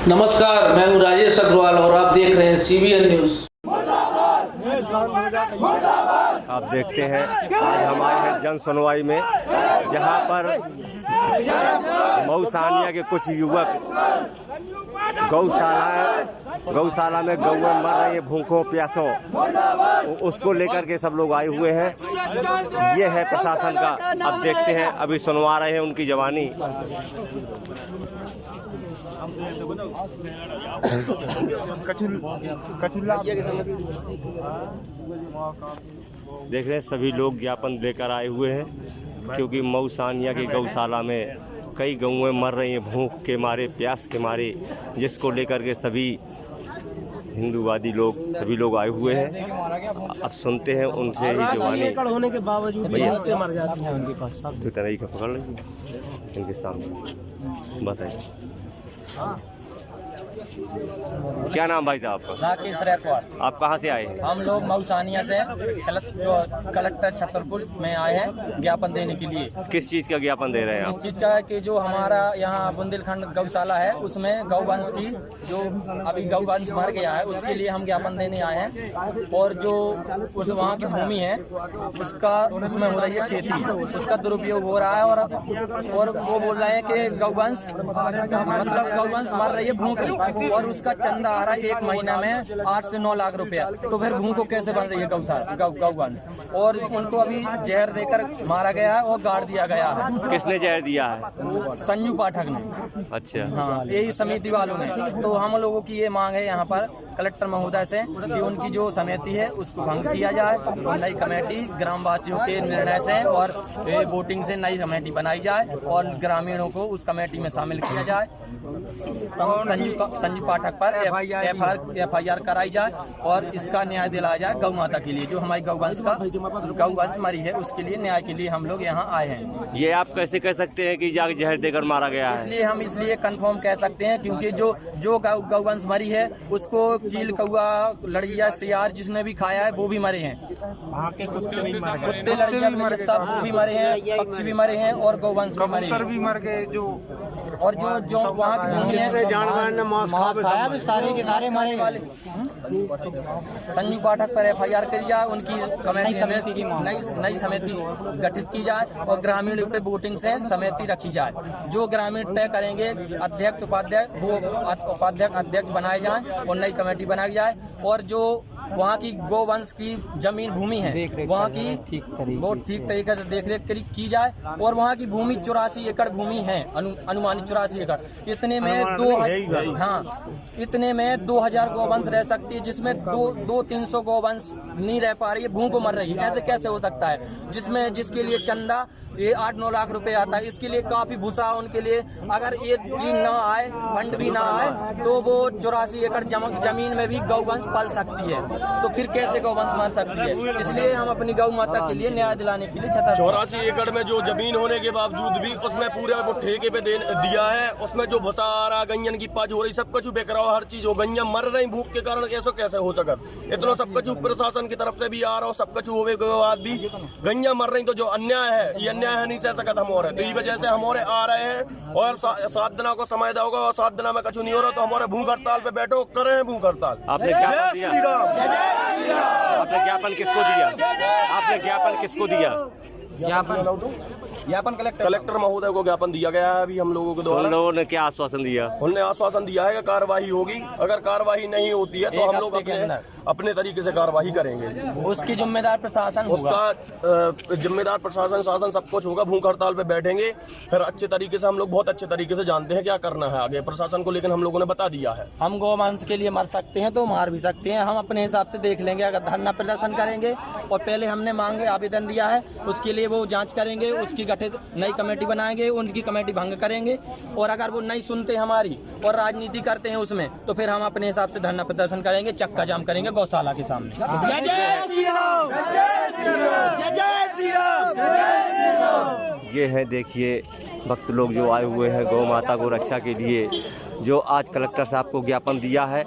नमस्कार, मैं हूं राजेश अग्रवाल और आप देख रहे हैं CBN न्यूज। आप देखते हैं आज हम आए हैं जन सुनवाई में, जहां पर मऊसानिया के कुछ युवक गौशाला में गौएं मर रही है भूखों प्यासों, उसको लेकर के सब लोग आए हुए हैं। ये है प्रशासन का। अब देखते हैं, अभी सुनवा रहे हैं उनकी जवानी। देख रहे हैं सभी लोग ज्ञापन लेकर आए हुए हैं, क्योंकि मऊसानिया की गौशाला में कई गौएं मर रही हैं भूख के मारे, प्यास के मारे, जिसको लेकर के सभी हिंदूवादी लोग सभी लोग आए हुए हैं। अब सुनते हैं उनसे ही जवानी। होने के बावजूद भूख से मर जाती हैं उनके पास। तो तरह का पकड़ लीजिए इनके सामने, बताइए क्या नाम भाई साहब आपका? राकेश रैकवार। आप कहाँ से आए हैं? हम लोग मऊसानिया से कलेक्टर छतरपुर में आए हैं ज्ञापन देने के लिए। किस चीज़ का ज्ञापन दे रहे हैं आप? इस चीज़ का है कि जो हमारा यहाँ बुंदेलखंड गौशाला है, उसमें गौवंश की जो अभी गौवंश मर गया है, उसके लिए हम ज्ञापन देने आए हैं। और जो उस वहाँ की भूमि है उसमें हो रही है खेती, उसका दुरुपयोग हो रहा है। और वो बोल रहे हैं कि गौवंश गौवंश मर रही है भूख, और उसका चंदा आ रहा है एक महीना में 8 से 9 लाख रुपया। तो फिर भूख को कैसे बन रही है गौवंश? और उनको अभी जहर देकर मारा गया है और गाड़ दिया गया है। किसने जहर दिया है? वो संजू पाठक ने। अच्छा, हाँ, यही समिति वालों ने। तो हम लोगों की ये मांग है यहाँ पर कलेक्टर महोदय से कि उनकी जो समिति है उसको भंग किया जाए और नई कमेटी ग्रामवासियों के निर्णय से और वोटिंग से नई कमेटी बनाई जाए और ग्रामीणों को उस कमेटी में शामिल किया जाए। संजू पाठक पर FIR कराई जाए और इसका न्याय दिलाया जाए गौ माता के लिए। जो हमारी गौवंश मरी है उसके लिए न्याय के लिए हम लोग यहाँ आए हैं। ये आप कैसे कह सकते हैं कि जहर देकर मारा गया है? इसलिए कंफर्म कह सकते हैं क्योंकि जो गौवंश मरी है उसको चील, कौआ, लड़िया, सियार जिसने भी खाया है वो भी मरे हैं। वहाँ के कुत्ते, लड़िया सब भी मरे हैं, पक्षी भी मरे हैं और गौवंश भी मरे हैं। भी मर गए और जो वहाँ की भूमि है जानवर ने मांस खाया भी सारे के सारे मरे वाले। संजू पाठक पर FIR करी जाए, उनकी कमेटी नई समिति गठित की जाए और ग्रामीणों पे वोटिंग से समिति रखी जाए। जो ग्रामीण तय करेंगे अध्यक्ष उपाध्यक्ष, वो उपाध्यक्ष अध्यक्ष बनाए जाए और नई कमेटी बनाई जाए। और जो वहाँ की गोवंश की जमीन भूमि है वहाँ की बहुत ठीक तरीके से देखरेख की जाए। और वहाँ की भूमि 84 एकड़ भूमि है, अनुमानित 84 एकड़। इतने में 2000 गौवंश रह सकती है, जिसमें 200-300 गौवंश नहीं रह पा रही है, भूख को मर रही है। ऐसे कैसे हो सकता है? जिसके लिए चंदा ये 8-9 लाख रुपए आता है, इसके लिए काफी भूसा उनके लिए। अगर ये चीज ना आए, फंड भी ना आए, तो वो 84 एकड़ जमीन में भी गौवंश पल सकती है। तो फिर कैसे गौवंश मर सकती है? इसलिए हम अपनी गौ माता के लिए न्याय दिलाने के लिए 84 एकड़ में जो जमीन होने के बावजूद भी उसमें पूरा वो ठेके पे दिया है। उसमें जो भूसा आ रहा, गैयन की पाज हो रही, सब कुछ बेच रहा हो, हर चीज हो। गैया मर रही भूख के कारण, कैसे हो सकता? इतना सब कुछ प्रशासन की तरफ से भी आ रहा हो, सब कुछ होने के बाद भी गैया मर रही। तो जो अन्याय है, ये अन्याय है, नहीं सह सकता हमारे। तो इस वजह से हमारे आ रहे हैं और 7 दिन को समय होगा और 7 दिन में कुछ नहीं हो रहा, तो हमारे भूख हड़ताल पे बैठो, करे हैं भूख हड़ताल। आपने ज्ञापन किसको दिया? आपने ज्ञापन किसको दिया? ज्ञापन कलेक्टर महोदय को ज्ञापन दिया गया है अभी हम लोगों के द्वारा। उन लोगों ने क्या आश्वासन दिया? उन्होंने आश्वासन दिया है कि कार्रवाई होगी। अगर कार्रवाई नहीं होती है तो हम लोग अपने तरीके से कार्रवाई करेंगे। उसकी जिम्मेदार प्रशासन, उसका जिम्मेदार प्रशासन शासन सब कुछ होगा। भूख हड़ताल पे बैठेंगे, फिर अच्छे तरीके से हम लोग बहुत अच्छे तरीके से जानते हैं क्या करना है आगे प्रशासन को, लेकिन हम लोगों ने बता दिया है। हम गौवंश के लिए मर सकते हैं तो मार भी सकते हैं, हम अपने हिसाब से देख लेंगे। अगर धरना प्रदर्शन करेंगे और पहले हमने मांगे आवेदन दिया है, उसके लिए वो जाँच करेंगे, उसकी गठित नई कमेटी बनाएंगे, उनकी कमेटी भंग करेंगे। और अगर वो नहीं सुनते हमारी और राजनीति करते हैं उसमें, तो फिर हम अपने हिसाब से धरना प्रदर्शन करेंगे, चक्का जाम करेंगे गौशाला के सामने। ये है, देखिए भक्त लोग जो आए हुए हैं गौ माता को रक्षा के लिए, जो आज कलेक्टर साहब को ज्ञापन दिया है।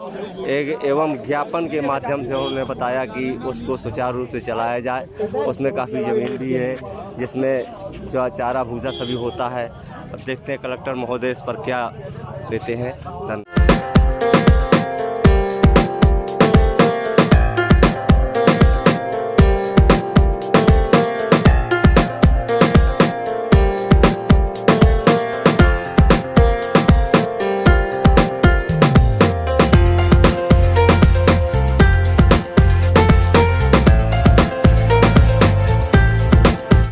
एवं ज्ञापन के माध्यम से उन्होंने बताया कि उसको सुचारू रूप से चलाया जाए। उसमें काफ़ी ज़मीन भी है जिसमें जो चारा भूसा सभी होता है। अब देखते हैं कलेक्टर महोदय इस पर क्या लेते हैं।